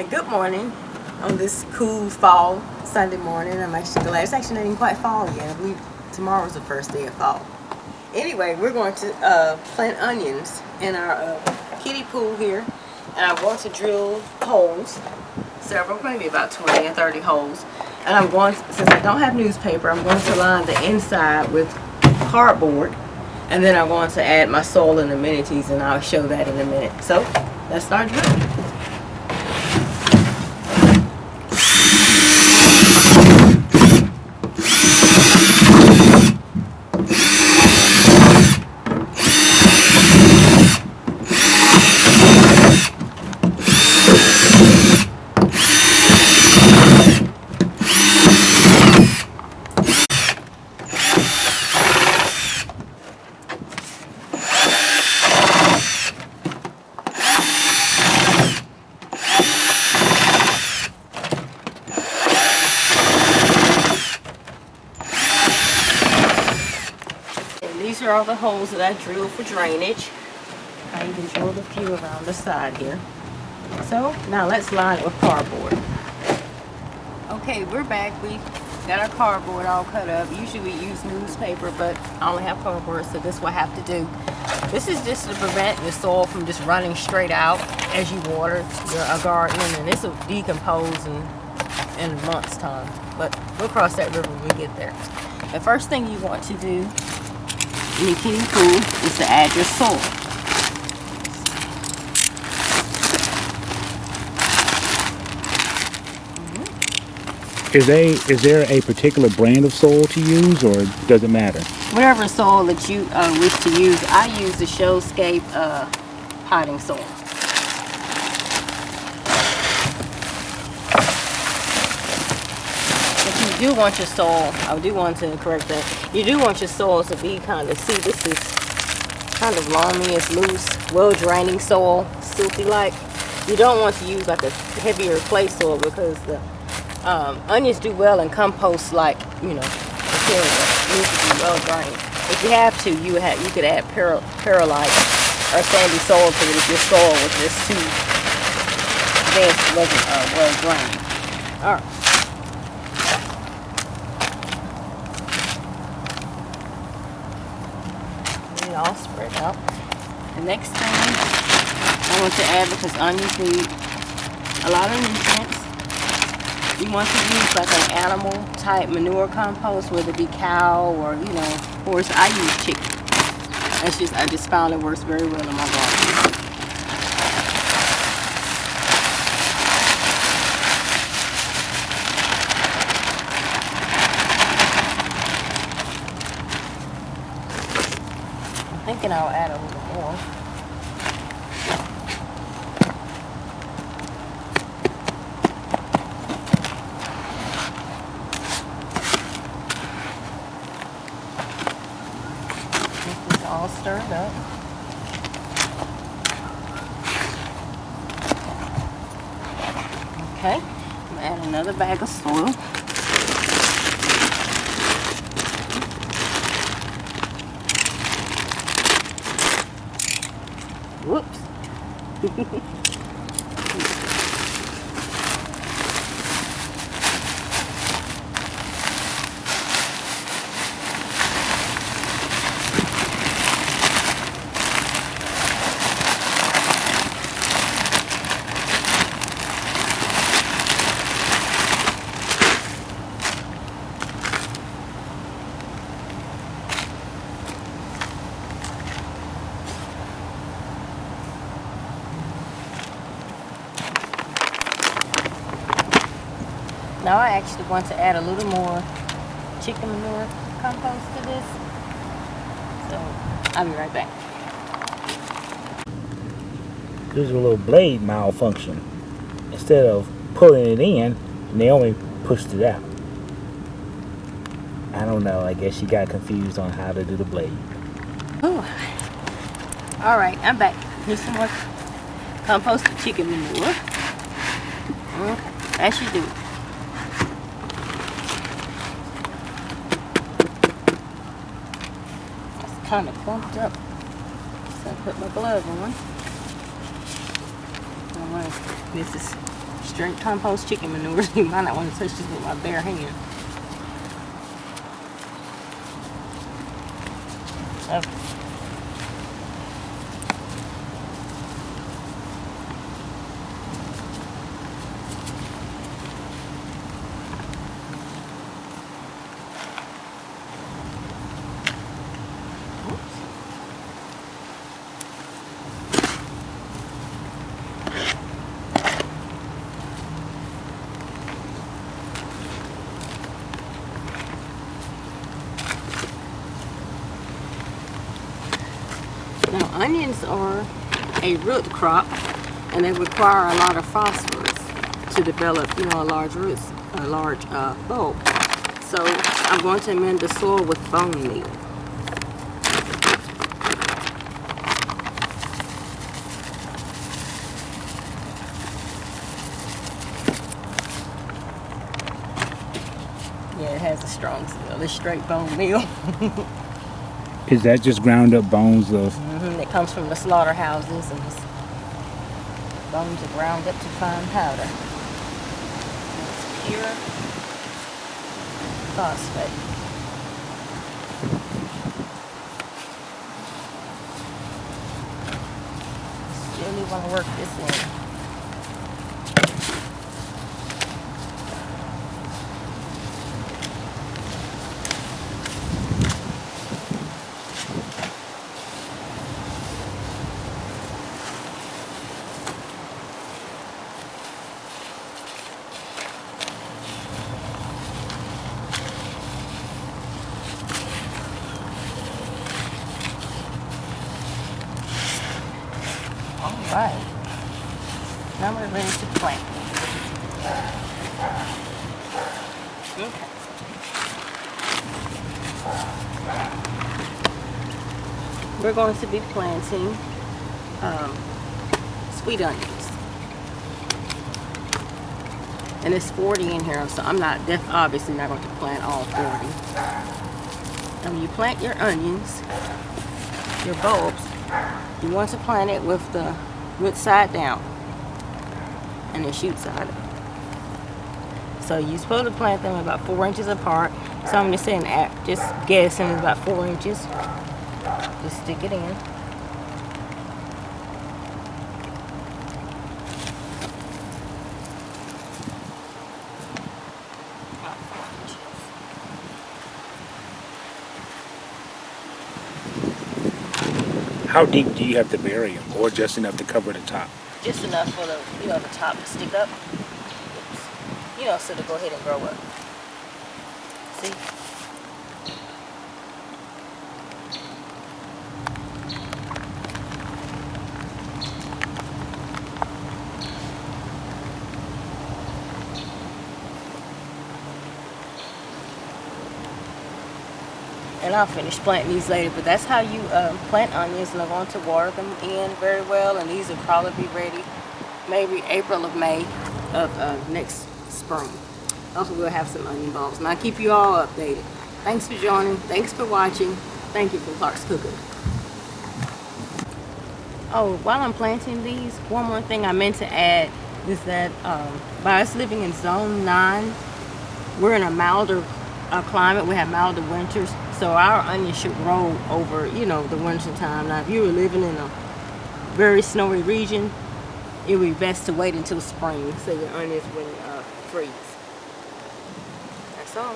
And good morning on this cool fall Sunday morning. I'm actually glad it's actually not even quite fall yet. I believe tomorrow's the first day of fall. Anyway, we're going to plant onions in our kiddie pool here, and I'm going to drill holes, several, maybe about 20 or 30 holes. And I'm going to, since I don't have newspaper, I'm going to line the inside with cardboard, and then I'm going to add my soil and amenities, and I'll show that in a minute. So let's start drilling. These are all the holes that I drilled for drainage. I even drilled a few around the side here. So now let's line it with cardboard. Okay, we're back. We got our cardboard all cut up. Usually we use newspaper, but I only have cardboard, so this is what I have to do. This is just to prevent the soil from just running straight out as you water your garden, and this will decompose in a month's time. But we'll cross that river when we get there. The first thing you want to do in your kiddie pool is to add your soil. Is there a particular brand of soil to use, or does it matter? Whatever soil that you wish to use. I use the Showscape potting soil. But you do want your soil, I do want to correct that, you do want your soil to be kind of, see, this is kind of loamy, it's loose, well draining soil, silty like. You don't want to use like a heavier clay soil, because the onions do well in compost, like, you know, material. It needs to be well drained. If you have to, you could add perlite or sandy soil to it if your soil was just too dense, wasn't well drained. All right. Get it all spread out. The next thing I want to add, because onions need a lot of nutrients, you want to use like an animal type manure compost, whether it be cow or, you know, horse. I use chicken. I just found it works very well in my garden. I'm thinking I'll add a little more. All stirred up. Okay, I'm gonna add another bag of soil. Whoops. Now I actually want to add a little more chicken manure compost to this. So I'll be right back. There's a little blade malfunction. Instead of pulling it in, Naomi pushed it out. I don't know. I guess she got confused on how to do the blade. Ooh. All right, I'm back. Here's some more composted chicken manure. Okay, that should do it. kind of clumped up. So I put my glove on. This is Straight compost chicken manure. You might not want to touch this with my bare hand. Okay. Now, onions are a root crop, and they require a lot of phosphorus to develop, you know, a large bulb. So I'm going to amend the soil with bone meal. Yeah, it has a strong smell. It's straight bone meal. Is that just ground up bones of? It comes from the slaughterhouses, and bones are ground up to fine powder. It's pure phosphate. Really want to work this in. Alright, now we're ready to plant. Okay. We're going to be planting sweet onions. And it's 40 in here, so I'm not obviously not going to plant all 40. And when you plant your onions, your bulbs, you want to plant it with the root side down and the shoot side up. So you're supposed to plant them about 4 inches apart. So I'm just saying, just guessing it's about 4 inches. Just stick it in. How deep do you have to bury them, or just enough to cover the top? Just enough for the top to stick up. Oops. So to go ahead and grow up. See? And I'll finish planting these later, but that's how you plant onions, and I'm going to water them in very well, and these will probably be ready maybe April or May of next spring. Also, we'll have some onion bulbs, and I'll keep you all updated. Thanks for joining. Thanks for watching. Thank you from Clark's Cookery. Oh, while I'm planting these, one more thing I meant to add is that by us living in Zone 9, we're in a milder climate. We have milder winters, so our onions should grow over, the winter time. Now, if you were living in a very snowy region, it would be best to wait until spring so your onions wouldn't freeze. That's all.